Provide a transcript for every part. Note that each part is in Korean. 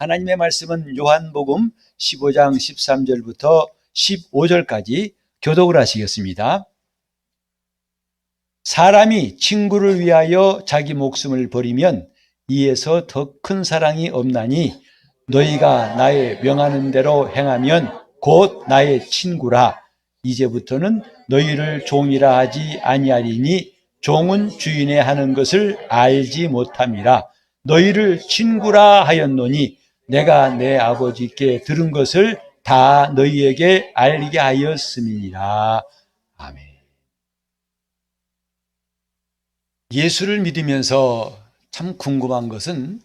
하나님의 말씀은 요한복음 15장 13절부터 15절까지 교독을 하시겠습니다. 사람이 친구를 위하여 자기 목숨을 버리면 이에서 더 큰 사랑이 없나니 너희가 나의 명하는 대로 행하면 곧 나의 친구라. 이제부터는 너희를 종이라 하지 아니하리니 종은 주인의 하는 것을 알지 못함이라. 너희를 친구라 하였노니 내가 내 아버지께 들은 것을 다 너희에게 알게 하였음이니라. 아멘. 예수를 믿으면서 참 궁금한 것은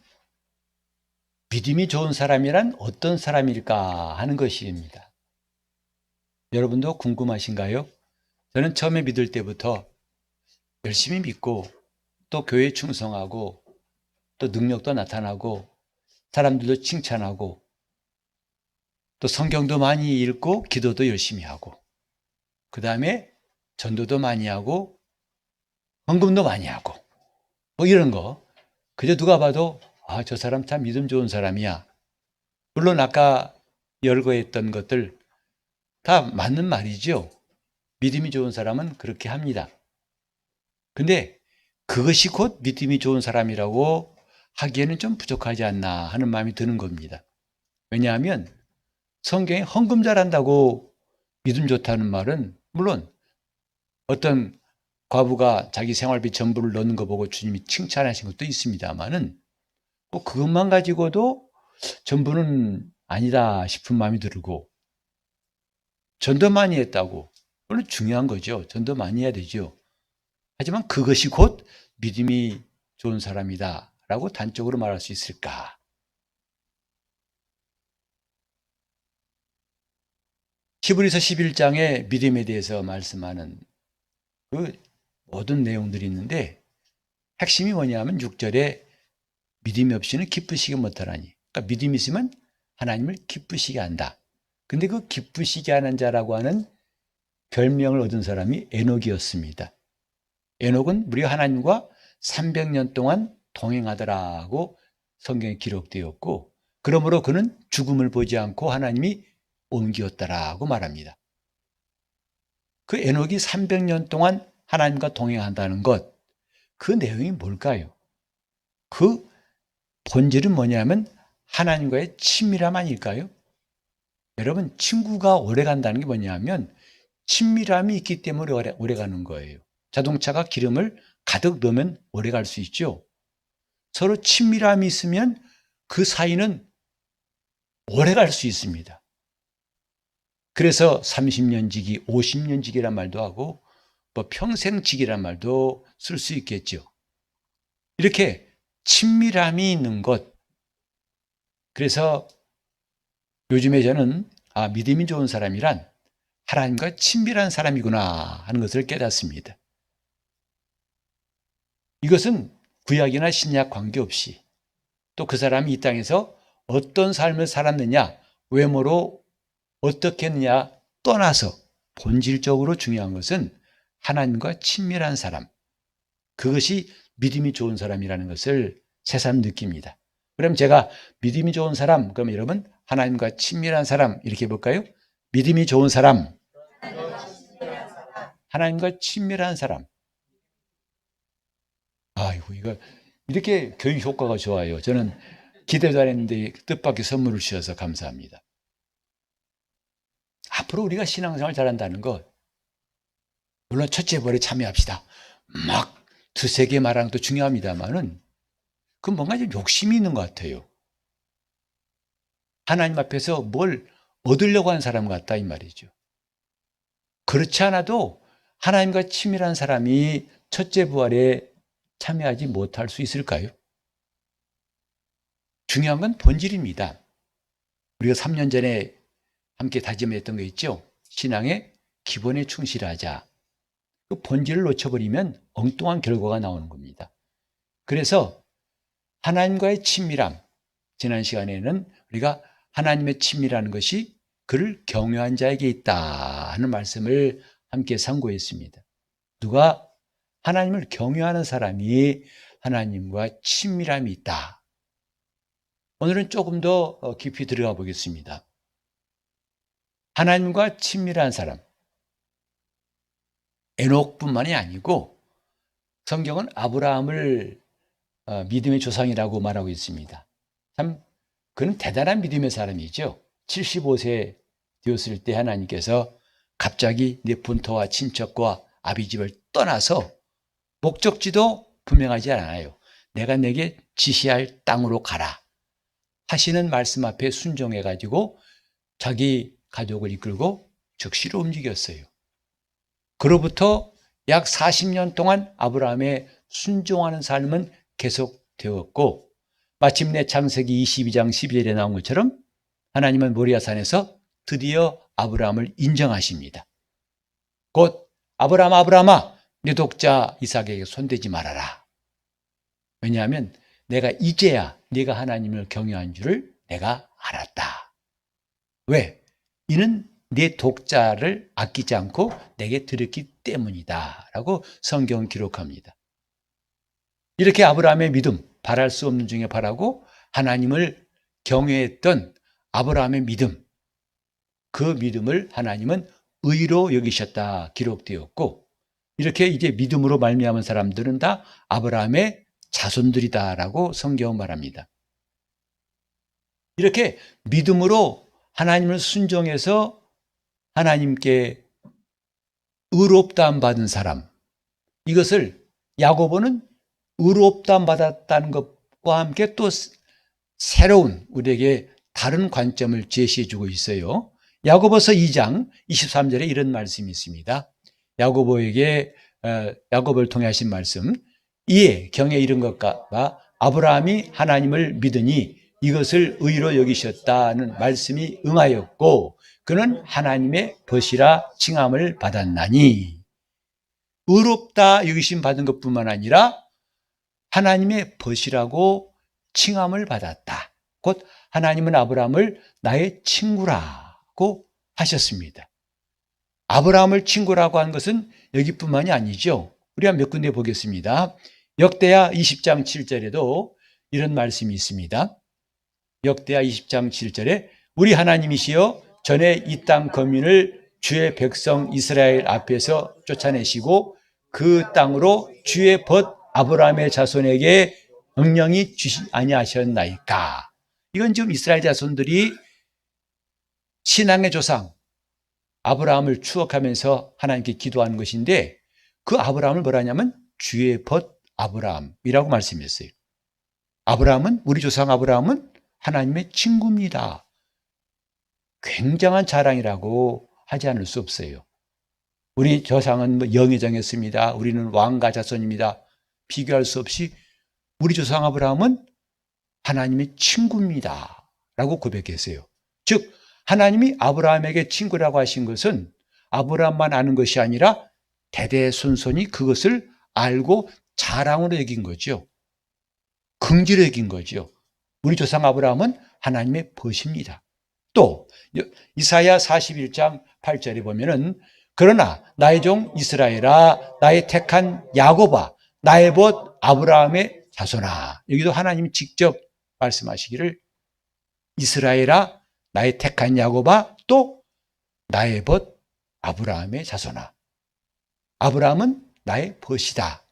믿음이 좋은 사람이란 어떤 사람일까 하는 것입니다. 여러분도 궁금하신가요? 저는 처음에 믿을 때부터 열심히 믿고 또 교회에 충성하고 또 능력도 나타나고 사람들도 칭찬하고 또 성경도 많이 읽고 기도도 열심히 하고 그 다음에 전도도 많이 하고 헌금도 많이 하고 뭐 이런 거 그저 누가 봐도 저 사람 참 믿음 좋은 사람이야. 물론 아까 열거했던 것들 다 맞는 말이죠. 믿음이 좋은 사람은 그렇게 합니다. 근데 그것이 곧 믿음이 좋은 사람이라고 하기에는 좀 부족하지 않나 하는 마음이 드는 겁니다. 왜냐하면 성경에 헌금 잘한다고 믿음 좋다는 말은 물론 어떤 과부가 자기 생활비 전부를 넣는 거 보고 주님이 칭찬하신 것도 있습니다만은 뭐 그것만 가지고도 전부는 아니다 싶은 마음이 들고 전도 많이 했다고 물론 중요한 거죠. 전도 많이 해야 되죠. 하지만 그것이 곧 믿음이 좋은 사람이다 라고 단적으로 말할 수 있을까? 히브리서 11장에 믿음에 대해서 말씀하는 그 모든 내용들이 있는데 핵심이 뭐냐면 6절에 믿음이 없이는 기쁘시게 못하라니. 그러니까 믿음이 있으면 하나님을 기쁘시게 한다. 근데 그 기쁘시게 하는 자라고 하는 별명을 얻은 사람이 에녹이었습니다. 에녹은 무려 하나님과 300년 동안 동행하더라고 성경에 기록되었고 그러므로 그는 죽음을 보지 않고 하나님이 옮겼다라고 말합니다. 그 에녹이 300년 동안 하나님과 동행한다는 것, 그 내용이 뭘까요? 그 본질은 뭐냐면 하나님과의 친밀함 아닐까요? 여러분, 친구가 오래 간다는 게 뭐냐면 친밀함이 있기 때문에 오래 가는 거예요. 자동차가 기름을 가득 넣으면 오래 갈 수 있죠. 서로 친밀함이 있으면 그 사이는 오래 갈 수 있습니다. 그래서 30년 지기, 50년 지기란 말도 하고 뭐 평생 지기란 말도 쓸 수 있겠죠. 이렇게 친밀함이 있는 것. 그래서 요즘에 저는 믿음이 좋은 사람이란 하나님과 친밀한 사람이구나 하는 것을 깨닫습니다. 이것은 구약이나 신약 관계없이 또 그 사람이 이 땅에서 어떤 삶을 살았느냐, 외모로 어떻게 했느냐 떠나서 본질적으로 중요한 것은 하나님과 친밀한 사람, 그것이 믿음이 좋은 사람이라는 것을 새삼 느낍니다. 그럼 제가 믿음이 좋은 사람, 그럼 여러분 하나님과 친밀한 사람 이렇게 해볼까요? 믿음이 좋은 사람, 하나님과 친밀한 사람. 아이고, 이거 이렇게 교육 효과가 좋아요. 저는 기대도 안 했는데 뜻밖의 선물을 주셔서 감사합니다. 앞으로 우리가 신앙생활 잘한다는 것, 물론 첫째 벌에 참여합시다. 막 두세 개 말하는 것도 중요합니다만은 그 뭔가 좀 욕심이 있는 것 같아요. 하나님 앞에서 뭘 얻으려고 하는 사람 같다 이 말이죠. 그렇지 않아도 하나님과 친밀한 사람이 첫째 부활에 참여하지 못할 수 있을까요? 중요한 건 본질입니다. 우리가 3년 전에 함께 다짐했던 거 있죠? 신앙의 기본에 충실하자. 그 본질을 놓쳐버리면 엉뚱한 결과가 나오는 겁니다. 그래서 하나님과의 친밀함, 지난 시간에는 우리가 하나님의 친밀하는 것이 그를 경외한 자에게 있다 하는 말씀을 함께 상고했습니다. 누가 하나님을 경외하는 사람이 하나님과 친밀함이 있다. 오늘은 조금 더 깊이 들어가 보겠습니다. 하나님과 친밀한 사람, 에녹뿐만이 아니고 성경은 아브라함을 믿음의 조상이라고 말하고 있습니다. 참 그는 대단한 믿음의 사람이죠. 75세 되었을 때 하나님께서 갑자기 내 본토와 친척과 아비집을 떠나서 목적지도 분명하지 않아요. 내가 내게 지시할 땅으로 가라 하시는 말씀 앞에 순종해가지고 자기 가족을 이끌고 즉시로 움직였어요. 그로부터 약 40년 동안 아브라함의 순종하는 삶은 계속되었고 마침내 창세기 22장 12절에 나온 것처럼 하나님은 모리아산에서 드디어 아브라함을 인정하십니다. 곧 아브라함아 아브라함아 내 독자 이삭에게 손대지 말아라. 왜냐하면 내가 이제야 네가 하나님을 경외한 줄을 내가 알았다. 왜? 이는 내 독자를 아끼지 않고 내게 드렸기 때문이다 라고 성경은 기록합니다. 이렇게 아브라함의 믿음, 바랄 수 없는 중에 바라고 하나님을 경외했던 아브라함의 믿음, 그 믿음을 하나님은 의로 여기셨다 기록되었고 이렇게 이제 믿음으로 말미암은 사람들은 다 아브라함의 자손들이다라고 성경은 말합니다. 이렇게 믿음으로 하나님을 순종해서 하나님께 의롭다함 받은 사람, 이것을 야고보는 의롭다함 받았다는 것과 함께 또 새로운 우리에게 다른 관점을 제시해 주고 있어요. 야고보서 2장 23절에 이런 말씀이 있습니다. 야고보를 통해 하신 말씀, 이에 경에 이른 것과 아브라함이 하나님을 믿으니 이것을 의로 여기셨다는 말씀이 응하였고 그는 하나님의 벗이라 칭함을 받았나니. 의롭다 여기심 받은 것뿐만 아니라 하나님의 벗이라고 칭함을 받았다. 곧 하나님은 아브라함을 나의 친구라고 하셨습니다. 아브라함을 친구라고 한 것은 여기뿐만이 아니죠. 우리가 몇 군데 보겠습니다. 역대하 20장 7절에도 이런 말씀이 있습니다. 역대하 20장 7절에 우리 하나님이시여 전에 이 땅 거민을 주의 백성 이스라엘 앞에서 쫓아내시고 그 땅으로 주의 벗 아브라함의 자손에게 명령이 주시 아니하셨나이까. 이건 지금 이스라엘 자손들이 신앙의 조상 아브라함을 추억하면서 하나님께 기도하는 것인데 그 아브라함을 뭐라 하냐면 주의 벗 아브라함이라고 말씀했어요. 아브라함은 우리 조상 아브라함은 하나님의 친구입니다. 굉장한 자랑이라고 하지 않을 수 없어요. 우리 조상은 영이 정했습니다. 우리는 왕가 자손입니다. 비교할 수 없이 우리 조상 아브라함은 하나님의 친구입니다 라고 고백했어요. 즉 하나님이 아브라함에게 친구라고 하신 것은 아브라함만 아는 것이 아니라 대대손손이 그것을 알고 자랑으로 여긴 거죠. 긍지로 여긴 거죠. 우리 조상 아브라함은 하나님의 벗입니다. 또 이사야 41장 8절에 보면은 그러나 나의 종 이스라엘아 나의 택한 야곱아 나의 벗 아브라함의 자손아. 여기도 하나님이 직접 말씀하시기를 이스라엘아 나의 택한 야곱아 또 나의 벗 아브라함의 자손아. 아브라함은 나의 벗이다.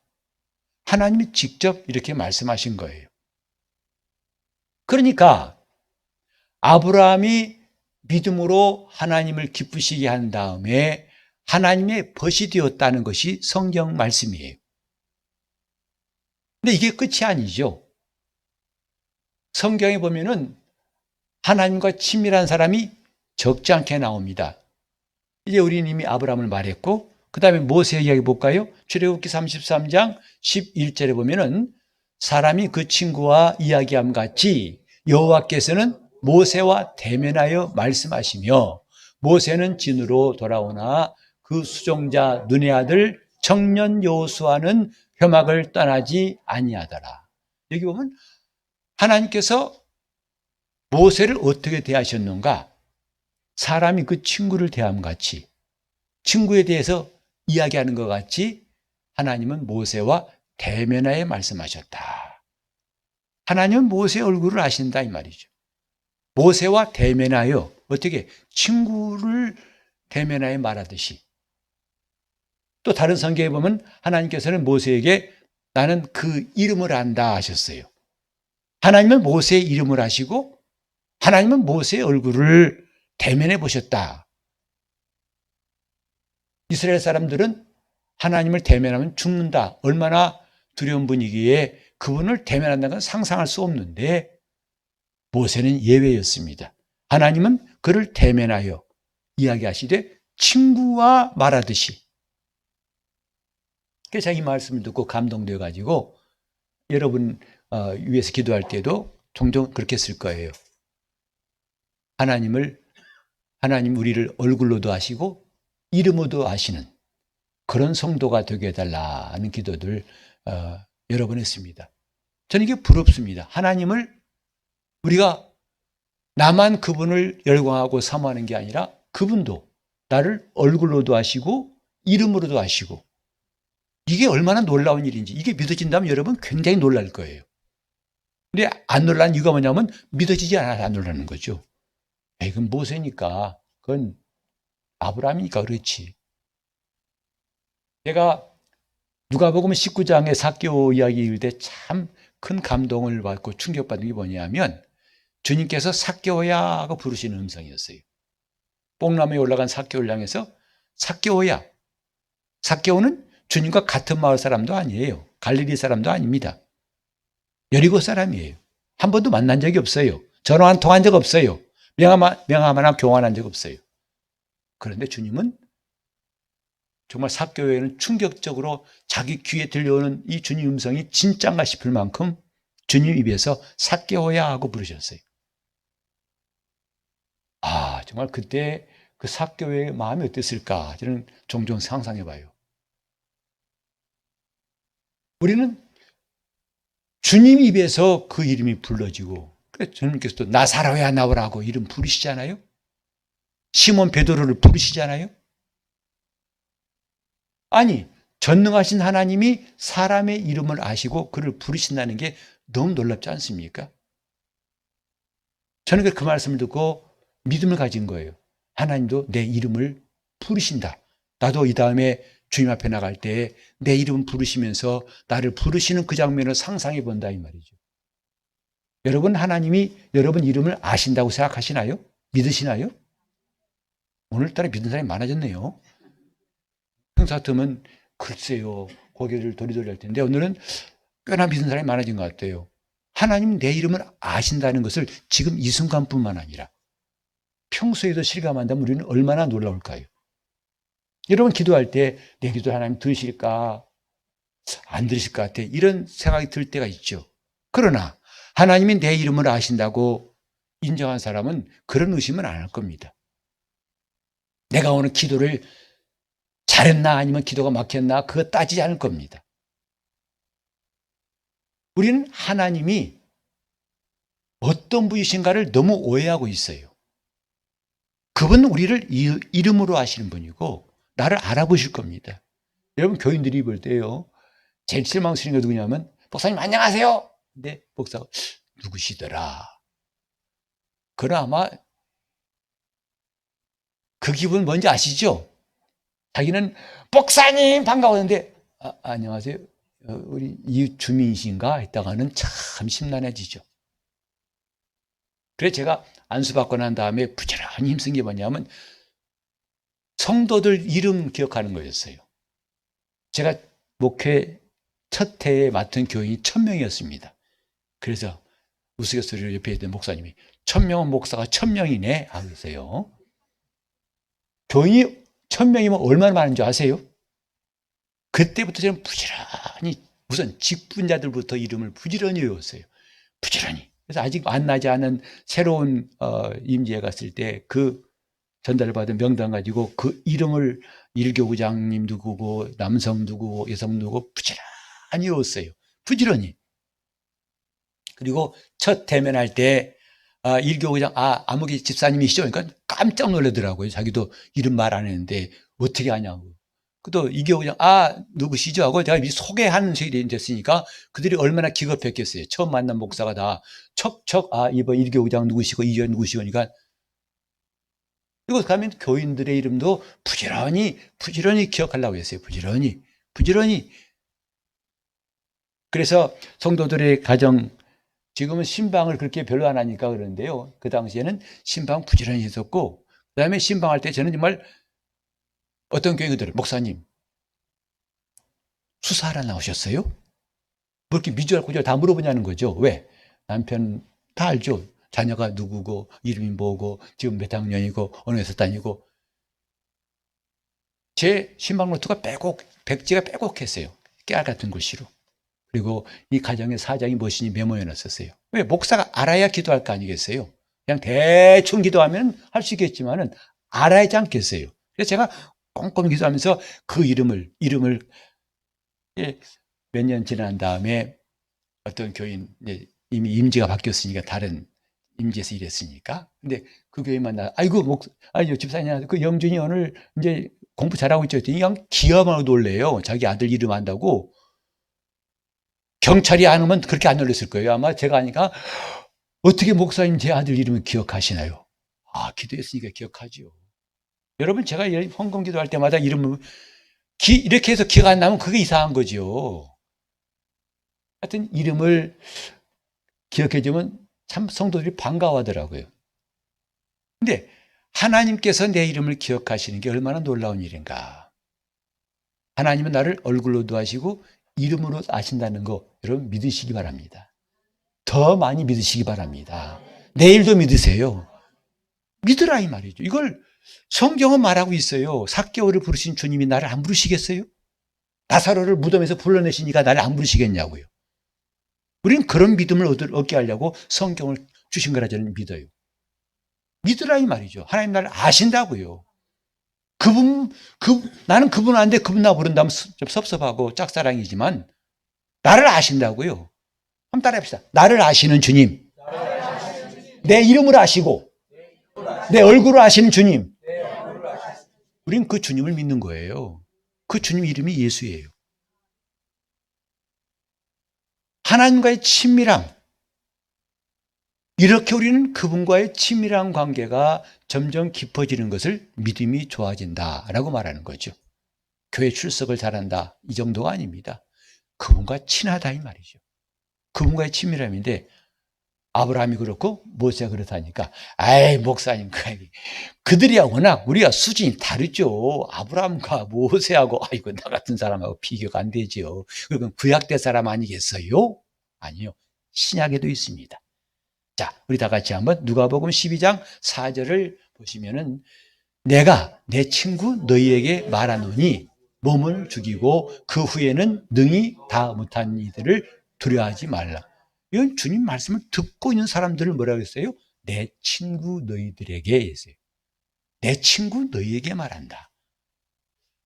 하나님이 직접 이렇게 말씀하신 거예요. 그러니까 아브라함이 믿음으로 하나님을 기쁘시게 한 다음에 하나님의 벗이 되었다는 것이 성경 말씀이에요. 근데 이게 끝이 아니죠. 성경에 보면은 하나님과 친밀한 사람이 적지 않게 나옵니다. 이제 우리는 이미 아브라함을 말했고 그 다음에 모세 이야기 볼까요? 출애굽기 33장 11절에 보면은 사람이 그 친구와 이야기함 같이 여호와께서는 모세와 대면하여 말씀하시며 모세는 진으로 돌아오나 그 수종자 눈의 아들 청년 여호수아는 혐악을 떠나지 아니하더라. 여기 보면 하나님께서 모세를 어떻게 대하셨는가? 사람이 그 친구를 대함 같이 친구에 대해서 이야기하는 것 같이 하나님은 모세와 대면하여 말씀하셨다. 하나님은 모세의 얼굴을 아신다 이 말이죠. 모세와 대면하여 어떻게 친구를 대면하여 말하듯이. 또 다른 성경에 보면 하나님께서는 모세에게 나는 그 이름을 안다 하셨어요. 하나님은 모세의 이름을 아시고 하나님은 모세의 얼굴을 대면해 보셨다. 이스라엘 사람들은 하나님을 대면하면 죽는다. 얼마나 두려운 분위기에 그분을 대면한다는 건 상상할 수 없는데 모세는 예외였습니다. 하나님은 그를 대면하여 이야기하시되 친구와 말하듯이. 그래서 제가 이 말씀을 듣고 감동되어 가지고 여러분 위해서 기도할 때도 종종 그렇게 쓸 거예요. 하나님 우리를 얼굴로도 아시고 이름으로도 아시는 그런 성도가 되게 해달라는 기도들 여러 번 했습니다. 저는 이게 부럽습니다. 하나님을 우리가 나만 그분을 열광하고 사모하는 게 아니라 그분도 나를 얼굴로도 아시고 이름으로도 아시고 이게 얼마나 놀라운 일인지 이게 믿어진다면 여러분 굉장히 놀랄 거예요. 근데 안 놀라는 이유가 뭐냐면 믿어지지 않아서 안 놀라는 거죠. 그건 모세니까 그건 아브라함이니까 그렇지. 제가 누가복음 19장의 삭개오 이야기 읽을 때 참 큰 감동을 받고 충격받은 게 뭐냐면 주님께서 삭개오야 하고 부르시는 음성이었어요. 뽕나무에 올라간 삭개오를 향해서 삭개오야. 삭개오는 주님과 같은 마을 사람도 아니에요. 갈릴리 사람도 아닙니다. 여리고 사람이에요. 한 번도 만난 적이 없어요. 전화 한 통 한 적 없어요. 명함 하나 교환한 적 없어요. 그런데 주님은 정말 삭개오에는 충격적으로 자기 귀에 들려오는 이 주님 음성이 진짠가 싶을 만큼 주님 입에서 삭개오야 하고 부르셨어요. 아, 정말 그때 그 삭개오의 마음이 어땠을까 저는 종종 상상해 봐요. 우리는 주님 입에서 그 이름이 불러지고 그래서 주님께서도 나사로야 나오라고 이름 부르시잖아요. 시몬 베드로를 부르시잖아요. 아니 전능하신 하나님이 사람의 이름을 아시고 그를 부르신다는 게 너무 놀랍지 않습니까? 저는 그 말씀을 듣고 믿음을 가진 거예요. 하나님도 내 이름을 부르신다. 나도 이 다음에 주님 앞에 나갈 때 내 이름 부르시면서 나를 부르시는 그 장면을 상상해 본다 이 말이죠. 여러분 하나님이 여러분 이름을 아신다고 생각하시나요? 믿으시나요? 오늘따라 믿는 사람이 많아졌네요. 평소 같으면 글쎄요 고개를 도리도리 할 텐데 오늘은 꽤나 믿는 사람이 많아진 것 같아요. 하나님 내 이름을 아신다는 것을 지금 이 순간뿐만 아니라 평소에도 실감한다면 우리는 얼마나 놀라울까요? 여러분 기도할 때 내 기도 하나님 들으실까? 안 들으실 것 같아. 이런 생각이 들 때가 있죠. 그러나 하나님이 내 이름을 아신다고 인정한 사람은 그런 의심은 안 할 겁니다. 내가 오늘 기도를 잘했나 아니면 기도가 막혔나 그거 따지지 않을 겁니다. 우리는 하나님이 어떤 분이신가를 너무 오해하고 있어요. 그분은 우리를 이름으로 아시는 분이고 나를 알아보실 겁니다. 여러분 교인들이 볼 때요. 제일 실망스러운 게 누구냐면 목사님 안녕하세요. 근데 목사가 누구시더라. 그럼 아마 그 기분 뭔지 아시죠? 자기는 목사님 반가웠는데 안녕하세요. 우리 이웃 주민이신가 했다가는 참 심란해지죠. 그래서 제가 안수받고 난 다음에 부지런히 힘쓴 게 뭐냐면 성도들 이름 기억하는 거였어요. 제가 목회 첫 해에 맡은 교인이 1000명이었습니다. 그래서 우스갯소리로 옆에 있던 목사님이 1000명은 목사가 1000명이네 하면서요. 교인이 1000명이면 얼마나 많은 줄 아세요? 그때부터 저는 부지런히 우선 직분자들부터 이름을 부지런히 외웠어요. 부지런히. 그래서 아직 만나지 않은 새로운 임지에 갔을 때 그 전달받은 명단 가지고 그 이름을 일교구장님 누구고 남성 누구고 여성 누구고 부지런히 외웠어요. 부지런히. 그리고 첫 대면할 때 일교구장 아무개 집사님이시죠? 그러니까 깜짝 놀라더라고요. 자기도 이름 말 안 했는데 어떻게 하냐고. 또 이게 그냥 누구시죠 하고 제가 소개하는 식이 됐으니까 그들이 얼마나 기겁했겠어요. 처음 만난 목사가 다 척척 이번 1교구장 누구시고 2교 누구시고 그러니까 그리고 가면 교인들의 이름도 부지런히 기억하려고 했어요. 부지런히. 그래서 성도들의 가정, 지금은 신방을 그렇게 별로 안 하니까 그러는데요. 그 당시에는 신방 부지런히 했었고, 그 다음에 신방할 때 저는 정말 어떤 교인들, 목사님, 수사하러 나오셨어요? 뭐 이렇게 미주알고절 다 물어보냐는 거죠. 왜? 남편 다 알죠. 자녀가 누구고, 이름이 뭐고, 지금 몇 학년이고, 어느 회사 다니고. 제 신방 노트가 백지가 빼곡했어요. 깨알 같은 글씨로. 그리고 이 가정의 사장이 무엇이니 메모해 놨었어요. 왜? 목사가 알아야 기도할 거 아니겠어요? 그냥 대충 기도하면 할 수 있겠지만은 알아야지 않겠어요. 그래서 제가 꼼꼼히 기도하면서 그 이름을 몇 년 지난 다음에 어떤 교인, 이미 임지가 바뀌었으니까 다른 임지에서 일했으니까. 근데 그 교인 만나, 아이고, 집사님, 그 영준이 오늘 이제 공부 잘하고 있죠. 그냥 기어만 놀래요. 자기 아들 이름 안다고. 경찰이 안 오면 그렇게 안 놀랐을 거예요. 아마 제가 아니까 어떻게 목사님 제 아들 이름을 기억하시나요? 기도했으니까 기억하죠. 여러분 제가 헌금 기도할 때마다 이름을 이렇게 해서 기억 안 나면 그게 이상한 거죠. 하여튼 이름을 기억해주면 참 성도들이 반가워하더라고요. 근데 하나님께서 내 이름을 기억하시는 게 얼마나 놀라운 일인가. 하나님은 나를 얼굴로도 아시고 이름으로 아신다는 거 여러분 믿으시기 바랍니다. 더 많이 믿으시기 바랍니다. 내일도 믿으세요. 믿으라 이 말이죠. 이걸 성경은 말하고 있어요. 삭개오를 부르신 주님이 나를 안 부르시겠어요? 나사로를 무덤에서 불러내시니까 나를 안 부르시겠냐고요. 우리는 그런 믿음을 얻게 하려고 성경을 주신 거라 저는 믿어요. 믿으라 이 말이죠. 하나님 나를 아신다고요. 나는 그분 아는데 그분 나 부른다면 좀 섭섭하고 짝사랑이지만 나를 아신다고요. 한번 따라해 봅시다. 나를 아시는 주님. 내 이름을 아시고 내 얼굴을 아시는 주님. 우린 그 주님을 믿는 거예요. 그 주님 이름이 예수예요. 하나님과의 친밀함. 이렇게 우리는 그분과의 친밀한 관계가 점점 깊어지는 것을 믿음이 좋아진다라고 말하는 거죠. 교회 출석을 잘한다 이 정도가 아닙니다. 그분과 친하다 이 말이죠. 그분과의 친밀함인데 아브라함이 그렇고 모세가 그렇다니까 목사님 그들이야 워낙 우리가 수준이 다르죠. 아브라함과 모세하고 나 같은 사람하고 비교가 안 되죠. 그건 구약대 사람 아니겠어요? 아니요. 신약에도 있습니다. 자, 우리 다 같이 한번 누가복음 12장 4절을 보시면은 내가 내 친구 너희에게 말하노니 몸을 죽이고 그 후에는 능히 다 못한 이들을 두려워하지 말라. 이건 주님 말씀을 듣고 있는 사람들을 뭐라고 했어요? 내 친구 너희들에게 했어요. 내 친구 너희에게 말한다.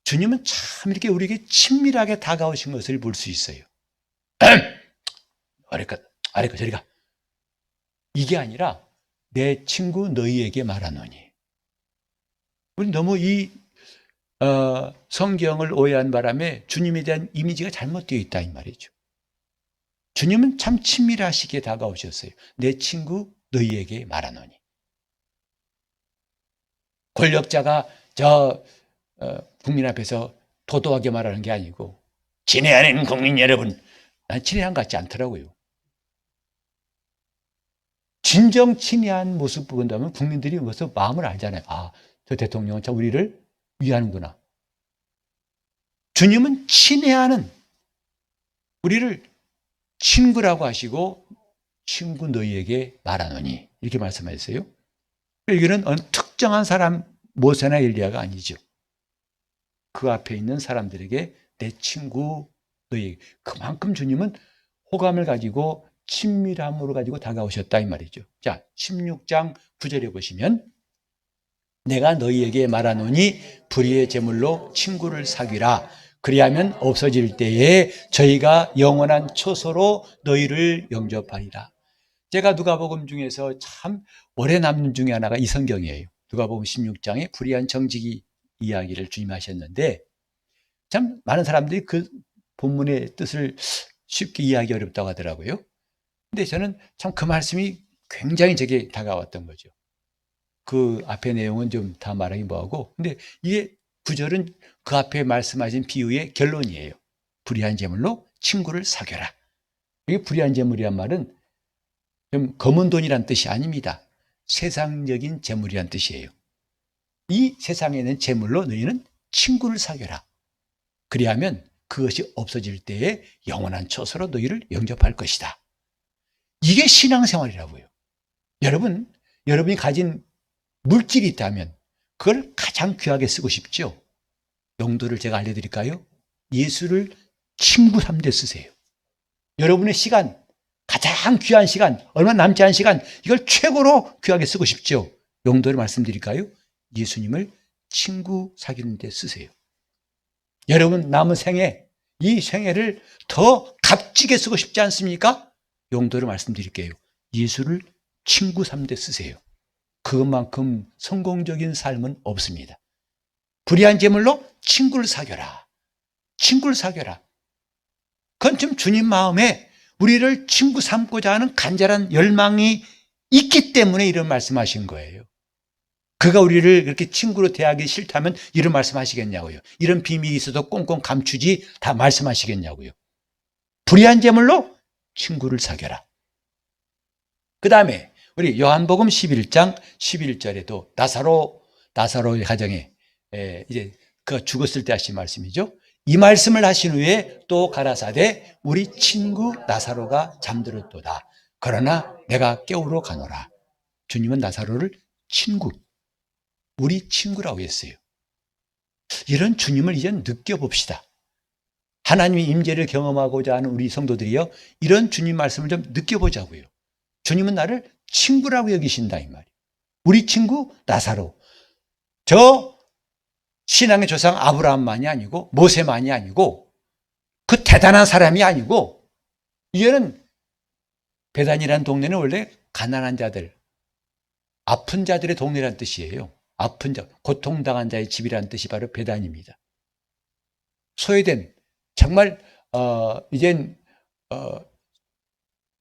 주님은 참 이렇게 우리에게 친밀하게 다가오신 것을 볼 수 있어요. 아래까 저리가. 이게 아니라 내 친구 너희에게 말하노니. 우리 너무 이 성경을 오해한 바람에 주님에 대한 이미지가 잘못되어 있다 이 말이죠. 주님은 참 친밀하시게 다가오셨어요. 내 친구 너희에게 말하노니. 권력자가 국민 앞에서 도도하게 말하는 게 아니고 친애하는 국민 여러분, 난 친애한 것 같지 않더라고요. 진정 친애한 모습 본다면 국민들이 벌써 마음을 알잖아요. 저 대통령은 참 우리를 위하는구나. 주님은 친애하는 우리를 친구라고 하시고 친구 너희에게 말하노니 이렇게 말씀하셨어요. 이거는 어느 특정한 사람 모세나 엘리야가 아니죠. 그 앞에 있는 사람들에게 내 친구 너희에게 그만큼 주님은 호감을 가지고 친밀함으로 가지고 다가오셨다 이 말이죠. 자, 16장 9절에 보시면 내가 너희에게 말하노니 불의의 제물로 친구를 사귀라. 그리하면 없어질 때에 저희가 영원한 처소로 너희를 영접하리라. 제가 누가복음 중에서 참 오래 남는 중에 하나가 이 성경이에요. 누가복음 16장에 불의한 정직이 이야기를 주님 하셨는데 참 많은 사람들이 그 본문의 뜻을 쉽게 이해하기 어렵다고 하더라고요. 근데 저는 참 그 말씀이 굉장히 제게 다가왔던 거죠. 그 앞에 내용은 좀 다 말하기 뭐하고, 근데 이게 구절은 그 앞에 말씀하신 비유의 결론이에요. 불의한 재물로 친구를 사귀어라. 이게 불의한 재물이란 말은 좀 검은 돈이란 뜻이 아닙니다. 세상적인 재물이란 뜻이에요. 이 세상에 있는 재물로 너희는 친구를 사귀어라. 그리하면 그것이 없어질 때에 영원한 처소로 너희를 영접할 것이다. 이게 신앙생활이라고요. 여러분이 가진 물질이 있다면 그걸 가장 귀하게 쓰고 싶죠? 용도를 제가 알려드릴까요? 예수를 친구 삼되 쓰세요. 여러분의 시간, 가장 귀한 시간, 얼마 남지 않은 시간, 이걸 최고로 귀하게 쓰고 싶죠? 용도를 말씀드릴까요? 예수님을 친구 사귀는 데 쓰세요. 여러분 남은 생애, 이 생애를 더 값지게 쓰고 싶지 않습니까? 용도를 말씀드릴게요. 예수를 친구 삼되 쓰세요. 그것만큼 성공적인 삶은 없습니다. 불의한 재물로 친구를 사귀어라. 친구를 사귀어라. 그건 좀 주님 마음에 우리를 친구 삼고자 하는 간절한 열망이 있기 때문에 이런 말씀하신 거예요. 그가 우리를 그렇게 친구로 대하기 싫다면 이런 말씀하시겠냐고요. 이런 비밀이 있어도 꽁꽁 감추지 다 말씀하시겠냐고요. 불의한 재물로 친구를 사귀어라. 그 다음에 우리 요한복음 11장 11절에도 나사로의 가정에 이제 그가 죽었을 때 하신 말씀이죠. 이 말씀을 하신 후에 또 가라사대 우리 친구 나사로가 잠들었도다. 그러나 내가 깨우러 가노라. 주님은 나사로를 우리 친구라고 했어요. 이런 주님을 이제 느껴봅시다. 하나님의 임재를 경험하고자 하는 우리 성도들이요, 이런 주님 말씀을 좀 느껴보자고요. 주님은 나를 친구라고 여기신다 이 말이에요. 우리 친구 나사로. 저 신앙의 조상 아브라함만이 아니고 모세만이 아니고 그 대단한 사람이 아니고, 이제는 베단이라는 동네는 원래 가난한 자들, 아픈 자들의 동네라는 뜻이에요. 아픈 자, 고통당한 자의 집이라는 뜻이 바로 베단입니다. 소외된, 정말 이젠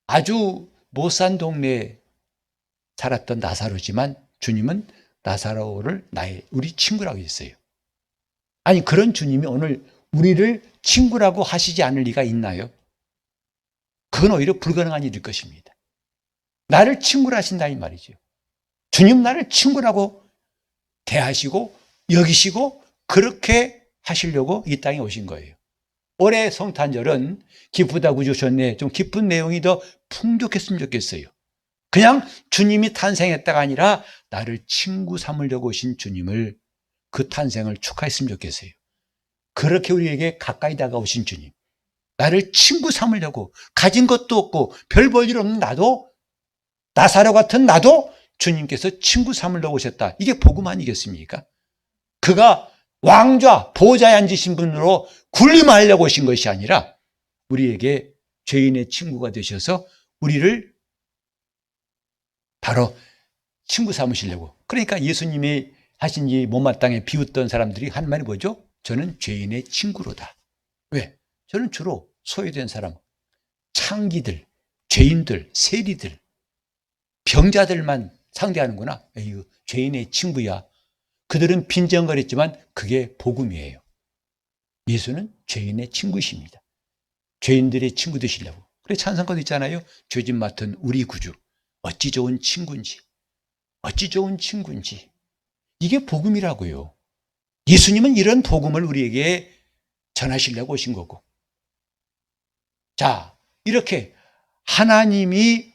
아주 못 산 동네에 살았던 나사로지만 주님은 나사로를 우리 친구라고 했어요. 아니, 그런 주님이 오늘 우리를 친구라고 하시지 않을 리가 있나요? 그건 오히려 불가능한 일일 것입니다. 나를 친구로 하신다 이 말이죠. 주님 나를 친구라고 대하시고 여기시고 그렇게 하시려고 이 땅에 오신 거예요. 올해 성탄절은 기쁘다고 주셨네. 좀 기쁜 내용이 더 풍족했으면 좋겠어요. 그냥 주님이 탄생했다가 아니라 나를 친구 삼으려고 오신 주님을, 그 탄생을 축하했으면 좋겠어요. 그렇게 우리에게 가까이 다가오신 주님, 나를 친구 삼으려고, 가진 것도 없고 별 볼 일 없는 나도, 나사로 같은 나도 주님께서 친구 삼으려고 오셨다. 이게 복음 아니겠습니까? 그가 왕좌 보좌에 앉으신 분으로 군림하려고 오신 것이 아니라 우리에게 죄인의 친구가 되셔서 우리를 바로 친구 삼으시려고. 그러니까 예수님이 하신 이 못마땅해 비웃던 사람들이 한 말이 뭐죠? 저는 죄인의 친구로다. 왜? 저는 주로 소외된 사람, 창기들, 죄인들, 세리들, 병자들만 상대하는구나. 에휴, 죄인의 친구야. 그들은 빈정거렸지만 그게 복음이에요. 예수는 죄인의 친구이십니다. 죄인들의 친구 되시려고. 그래 찬송가도 있잖아요. 죄짐 맡은 우리 구주. 어찌 좋은 친구인지. 어찌 좋은 친구인지. 이게 복음이라고요. 예수님은 이런 복음을 우리에게 전하시려고 오신 거고. 자, 이렇게 하나님이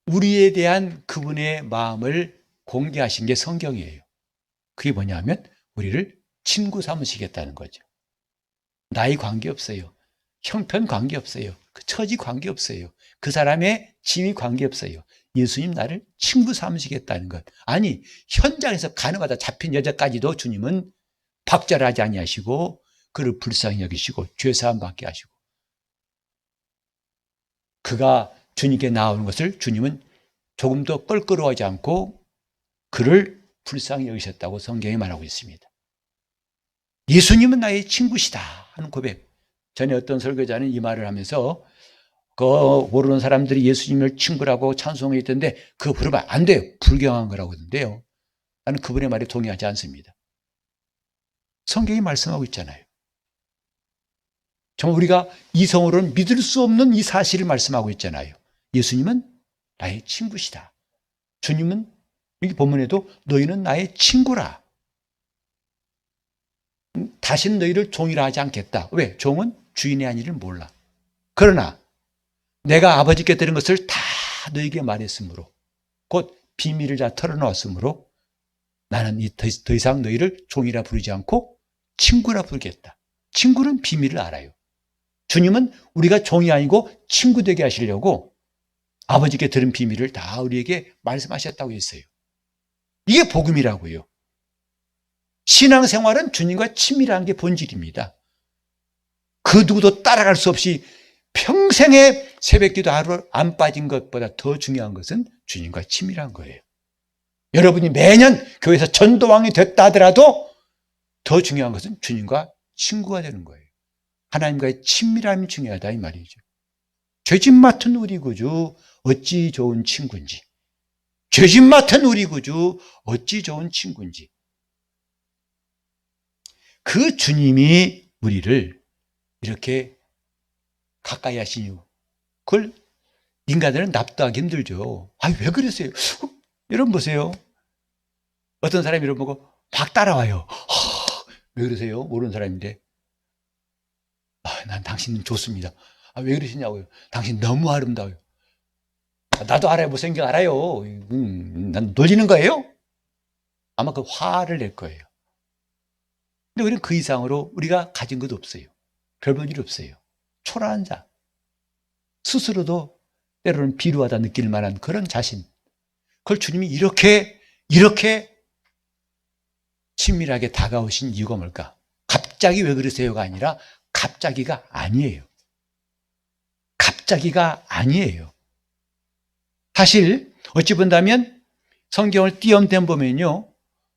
우리에 대한 그분의 마음을 공개하신 게 성경이에요. 그게 뭐냐면 우리를 친구 삼으시겠다는 거죠. 나이 관계없어요. 형편 관계없어요. 그 처지 관계없어요. 그 사람의 지위 관계없어요. 예수님 나를 친구 삼으시겠다는 것. 아니, 현장에서 가늠하다 잡힌 여자까지도 주님은 박절하지 아니하시고 그를 불쌍히 여기시고 죄사함 받게 하시고, 그가 주님께 나오는 것을 주님은 조금도 껄끄러워하지 않고 그를 불쌍히 여기셨다고 성경에 말하고 있습니다. 예수님은 나의 친구시다. 하는 고백. 전에 어떤 설교자는 이 말을 하면서 그 모르는 사람들이 예수님을 친구라고 찬송해 있던데 그거 부르면 안 돼요. 불경한 거라고 하던데요. 나는 그분의 말에 동의하지 않습니다. 성경이 말씀하고 있잖아요. 정말 우리가 이성으로는 믿을 수 없는 이 사실을 말씀하고 있잖아요. 예수님은 나의 친구시다. 주님은 여기 본문에도 너희는 나의 친구라. 다시는 너희를 종이라 하지 않겠다. 왜? 종은 주인의 한 일을 몰라. 그러나 내가 아버지께 들은 것을 다 너희에게 말했으므로 곧 비밀을 다 털어놓았으므로 나는 더 이상 너희를 종이라 부르지 않고 친구라 부르겠다. 친구는 비밀을 알아요. 주님은 우리가 종이 아니고 친구 되게 하시려고 아버지께 들은 비밀을 다 우리에게 말씀하셨다고 했어요. 이게 복음이라고요. 신앙생활은 주님과 친밀한 게 본질입니다. 그 누구도 따라갈 수 없이 평생에 새벽기도 하루 안 빠진 것보다 더 중요한 것은 주님과 친밀한 거예요. 여러분이 매년 교회에서 전도왕이 됐다 하더라도 더 중요한 것은 주님과 친구가 되는 거예요. 하나님과의 친밀함이 중요하다 이 말이죠. 죄짐 맡은 우리 구주 어찌 좋은 친구인지, 죄짐 맡은 우리 구주 어찌 좋은 친구인지, 그 주님이 우리를 이렇게 가까이 하신 이유, 그걸 인간들은 납득하기 힘들죠. 왜 그러세요? 여러분 보세요. 어떤 사람이 이러고 보고 막 따라와요. 왜 그러세요? 모르는 사람인데. 난 당신 좋습니다. 왜 그러시냐고요? 당신 너무 아름다워요. 나도 알아요. 못생겨 알아요. 난 놀리는 거예요? 아마 그 화를 낼 거예요. 근데 우리는 그 이상으로 우리가 가진 것도 없어요. 별 볼 일 없어요. 초라한 자. 스스로도 때로는 비루하다 느낄 만한 그런 자신. 그걸 주님이 이렇게 친밀하게 다가오신 이유가 뭘까? 갑자기 왜 그러세요가 아니라 갑자기가 아니에요. 갑자기가 아니에요. 사실 어찌 본다면 성경을 띄엄띄엄 보면요,